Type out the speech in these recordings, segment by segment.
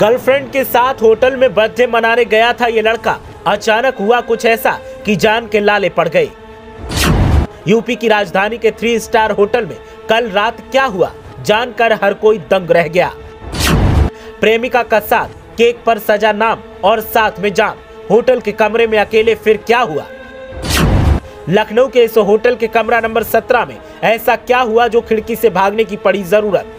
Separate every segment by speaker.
Speaker 1: Girlfriend के साथ hotel में बर्थडे मनाने गया था ये लड़का। अचानक हुआ कुछ ऐसा कि जान के लाले पड़ गए। यूपी की राजधानी के 3 स्टार होटल में कल रात क्या हुआ, जानकर हर कोई दंग रह गया। प्रेमिका का साथ, केक पर सजा नाम और साथ में जाम। होटल के कमरे में अकेले, फिर क्या हुआ? लखनऊ के इस होटल के कमरा नंबर 17 में ऐसा क्या हुआ जो खिड़की से भागने की पड़ी जरूरत।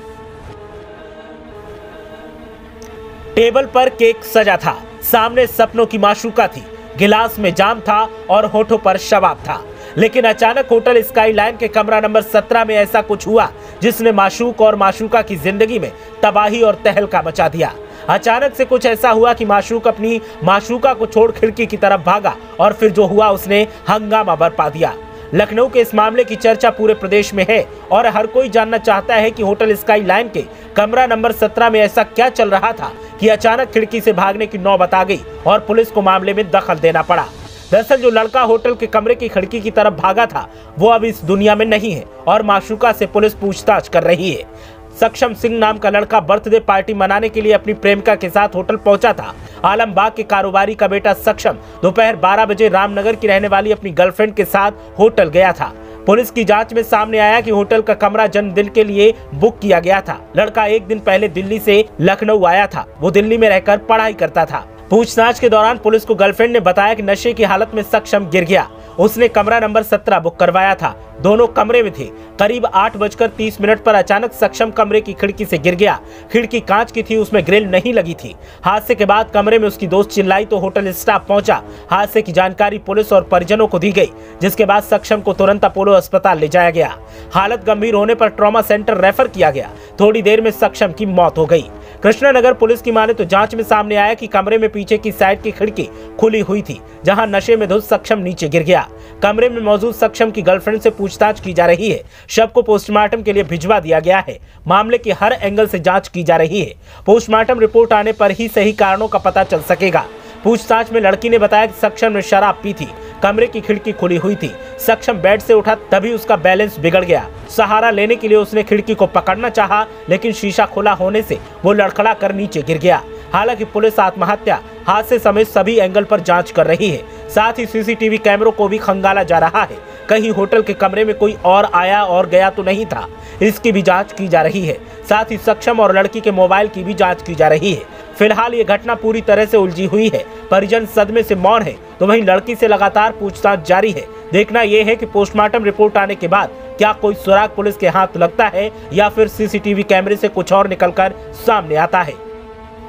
Speaker 1: टेबल पर केक सजा था, सामने सपनों की माशूका थी, गिलास में जाम था और होठों पर शबाब था। लेकिन अचानक होटल स्काईलाइन के कमरा नंबर 17 में ऐसा कुछ हुआ जिसने माशूक और माशूका की जिंदगी में तबाही और तहलका मचा दिया। अचानक से कुछ ऐसा हुआ कि माशूक अपनी माशूका को छोड़ खिड़की की तरफ भागा और फिर जो हुआ उसने हंगामा बरपा दिया। लखनऊ के इस मामले की चर्चा पूरे प्रदेश में है और हर कोई जानना चाहता है कि होटल स्काईलाइन के कमरा नंबर 17 में ऐसा क्या चल रहा था कि अचानक खिड़की से भागने की नौबत आ गई और पुलिस को मामले में दखल देना पड़ा। दरअसल जो लड़का होटल के कमरे की खिड़की की तरफ भागा था वो अब इस दुनिया में नहीं है और माशूका से पुलिस पूछताछ कर रही है। सक्षम सिंह नाम का लड़का बर्थडे पार्टी मनाने के लिए अपनी प्रेमिका के साथ होटल पहुंचा था। आलमबाग के कारोबारी का बेटा सक्षम दोपहर 12 बजे रामनगर की रहने वाली अपनी गर्लफ्रेंड के साथ होटल गया था। पुलिस की जांच में सामने आया कि होटल का कमरा जन्मदिन के लिए बुक किया गया था। लड़का एक दिन पहले दिल्ली से लखनऊ आया था। वो दिल्ली में रहकर पढ़ाई करता था। पूछताछ के दौरान पुलिस को गर्लफ्रेंड ने बताया कि नशे की हालत में सक्षम गिर गया। उसने कमरा नंबर 17 बुक करवाया था। दोनों कमरे में थे। करीब 8:30 पर अचानक सक्षम कमरे की खिड़की से गिर गया। खिड़की कांच की थी, उसमें ग्रिल नहीं लगी थी। हादसे के बाद कमरे में उसकी दोस्त चिल्लाई तो होटल स्टाफ पहुंचा। हादसे की जानकारी पुलिस और परिजनों को दी गई, जिसके बाद सक्षम को तुरंत अपोलो अस्पताल ले जाया गया। हालत गंभीर होने पर ट्रॉमा सेंटर रेफर किया गया। थोड़ी देर में सक्षम की मौत हो गई। कृष्णनगर पुलिस की माने तो जांच में सामने आया कि कमरे में पीछे की साइड की खिड़की खुली हुई थी, जहां नशे में धुत सक्षम नीचे गिर गया। कमरे में मौजूद सक्षम की गर्लफ्रेंड से पूछताछ की जा रही है। शव को पोस्टमार्टम के लिए भिजवा दिया गया है। मामले की हर एंगल से जांच की जा रही है। पोस्टमार्टम रिपोर्ट आने पर ही सही कारणों का पता चल सकेगा। पूछताछ में लड़की ने बताया कि सक्षम ने शराब पी थी। कमरे की खिड़की खुली हुई थी। सक्षम बेड से उठा तभी उसका बैलेंस बिगड़ गया। सहारा लेने के लिए उसने खिड़की को पकड़ना चाहा, लेकिन शीशा खुला होने से वो लड़खड़ा कर नीचे गिर गया। हालांकि पुलिस आत्महत्या, हादसे समेत सभी एंगल पर जांच कर रही है। साथ ही सीसीटीवी कैमरों को भी खंगाला जा रहा है। कहीं होटल के कमरे में कोई और आया और गया तो नहीं था, इसकी भी जांच की जा रही है। साथ ही सक्षम और लड़की के मोबाइल की भी जांच की जा रही है। फिलहाल ये घटना पूरी तरह से उलझी हुई है। परिजन सदमे से मौन है, तो वहीं लड़की से लगातार पूछताछ जारी है। देखना यह है कि पोस्टमार्टम रिपोर्ट आने के बाद क्या कोई सुराग पुलिस के हाथ लगता है या फिर सीसीटीवी कैमरे से कुछ और निकलकर सामने आता है।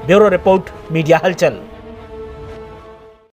Speaker 1: ब्यूरो रिपोर्ट, मीडिया हलचल।